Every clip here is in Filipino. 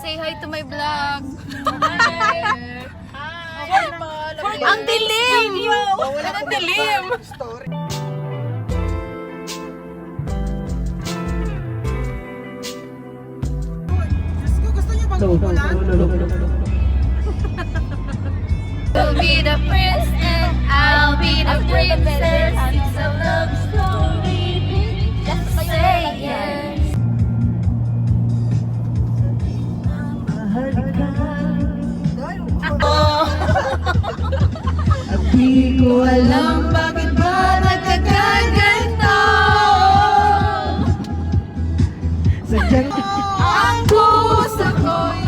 say hi to my vlog. Hi! Ang dilim! Ang dilim! Gusto niyo bang umulan? You'll be the prince and I'll be the princess. It's a love story. Just say yes. Di ko alam bakit ba nagkakaganto. Sadyang Ang puso ko'y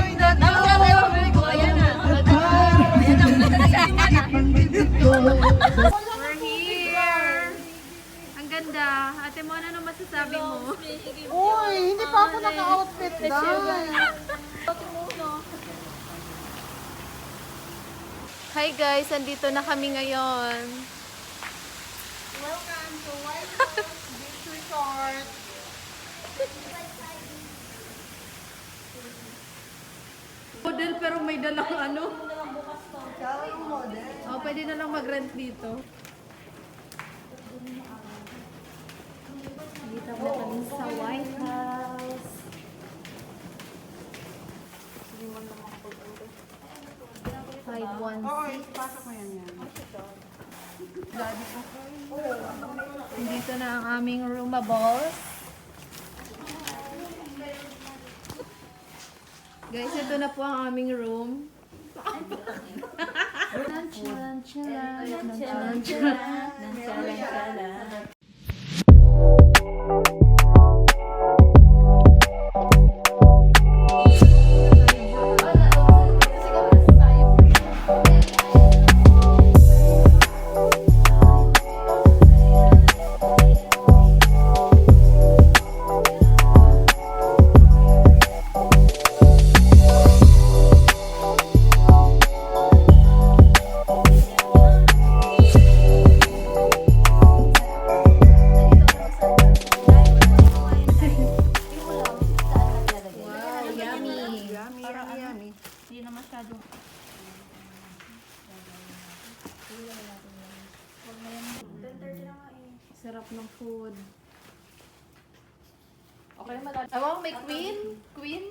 We're here! Ang ganda. Ate Mon, ano masasabi mo? Uy, hindi pa ako naka-outfit dahil. Hi guys, andito na kami ngayon. Welcome to White House Beach Resort. Model pero may dalang ano. Ikaw yung model. Oh, pwede na lang mag-rent dito. Dito na kami sa White House. 516. Oo, pasok mo yan. Dito na ang aming roomables. Guys, ito na po ang aming room. Wow, yummy. Yummy. Sarap ng food. Okay, madami. May queen? Queen?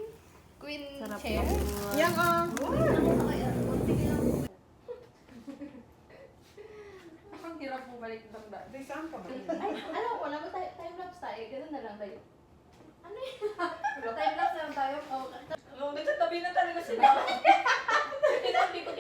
Queen Sarap chair? ng food. Yan ang. Ang hirap mo balik ng dati. Di saan ka ba? Ay, alam ko, time-lapse tayo. Ganun na lang tayo. Ano yun? Time-lapse na lang tayo. Oh, nagtatabi na talaga sila. Hindi ko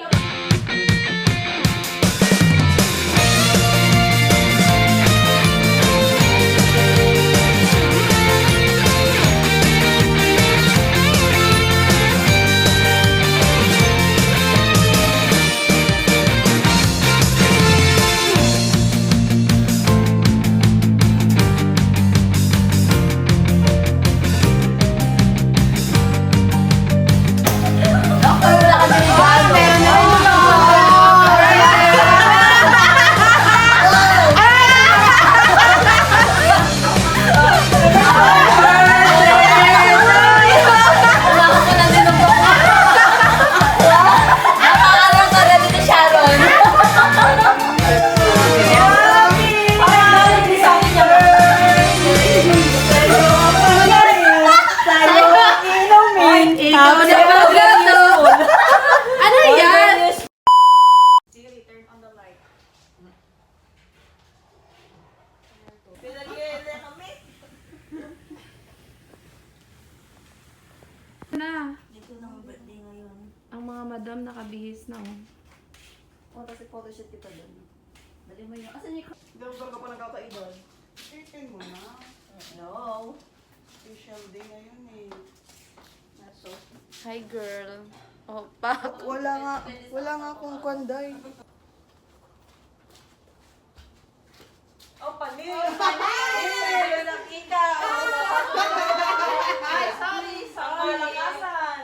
Ano yan? Na. Dito na ang birthday ngayon. Ang mga madam nakabihis na oh. Punta si photoshoot kita doon. Dali mo yun. Asan yung... Daw ka pa nagkakaibon. Chicken mo na. No. Special day ngayon eh. Nato. Hi girl. Oh, pak. Wala nga akong kwanday. Oh, panin! Oh, panin! Nakita! Ay, sorry.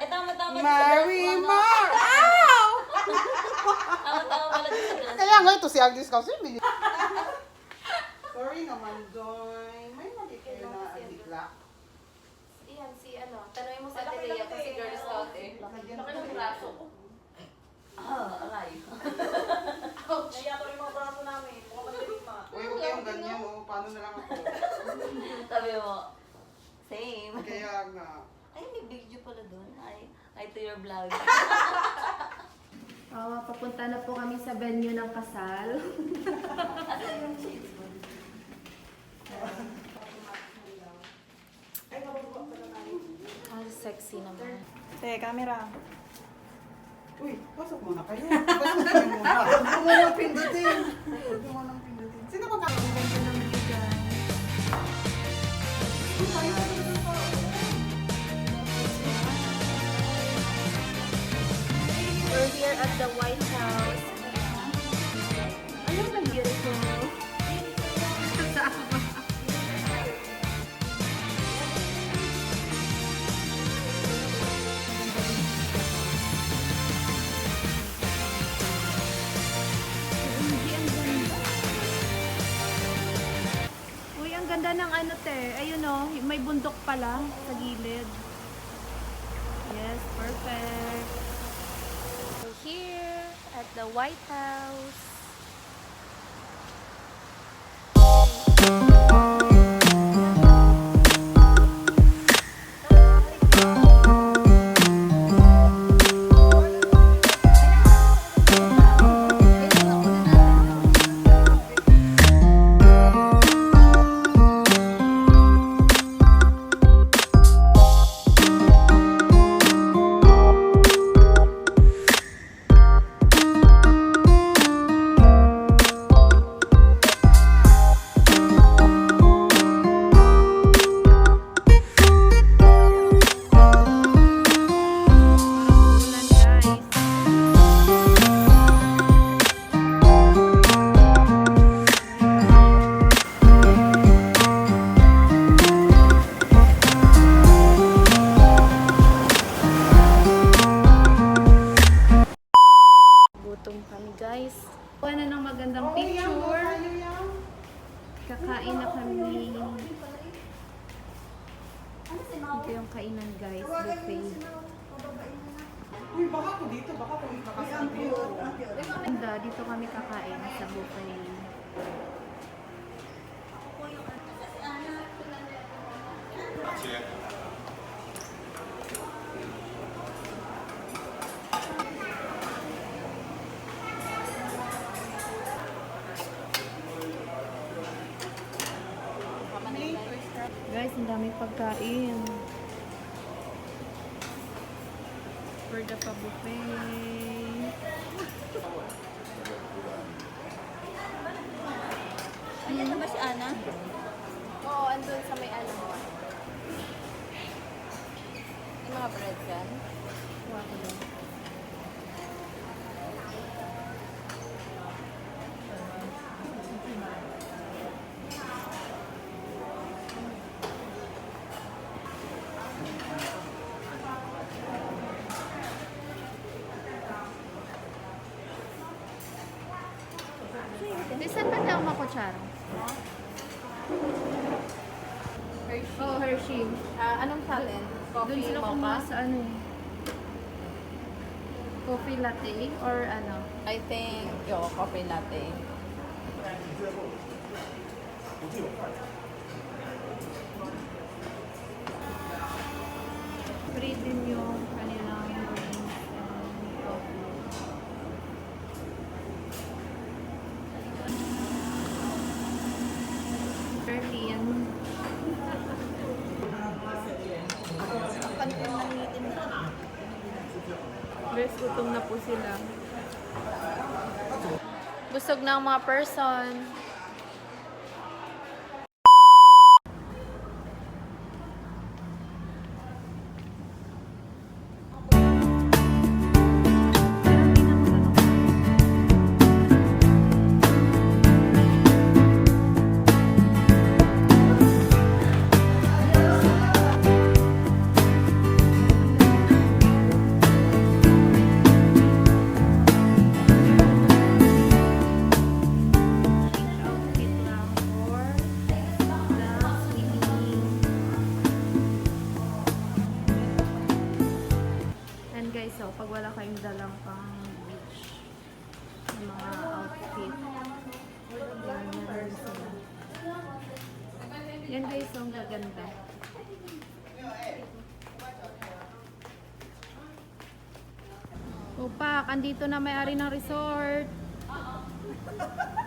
Eh, tama-tama. Marimar! Tama-tama pala dito sa glass. Kaya nga ito si Agnes kasi bili. Sorry naman, Doy. May mali kayo na adik. Iyan, si ano. Tanongin mo sa Ate Lea kasi girl scout eh. your vlog. Papunta na po kami sa venue ng kasal. Asan yung shades mo? Ang sexy naman. Te, camera. Uy, pasok muna kayo. Pasok kayo muna. Huwag mo nang pindutin. Huwag mo nang pindutin. Sino ba kayo? Ganda naman ni guys. We're here at the White House. Alam lang beautiful. Uy, ang ganda ng ano te. Ayun oh, may bundok pala sa gilid. Yes, perfect. Here at the White House. Ulan guys. Gutom kami guys. Kuha na ng magandang picture. Kakain na kami. Ito yung kainan guys, buffet. Uy, baka ko dito. Baka ko makasabi. Ganda, dito kami kakain sa buffet. Guys, ang daming pagkain. For the pa-buffet. Ayan na ba si Ana? Oo, andun sa may ano. Yung mga bread dyan. Kuha ko doon. Di, saan ba tayo makutsara? Hershey. Oh, Hershey. Anong talent? Doon Coffee, sila mocha? kumuha sa ano eh. Coffee latte or ano? I think, coffee latte. Free din yung kanilang drinks and coffee. Early yan. Guys, gutom na po sila. Busog na ang mga person. Outfit lang for the swimming. And guys, so pag wala kayong dalang pang beach na mga outfit, yan, meron sila. Yan guys, so ang gaganda. Upak, andito na may-ari ng resort. Oo.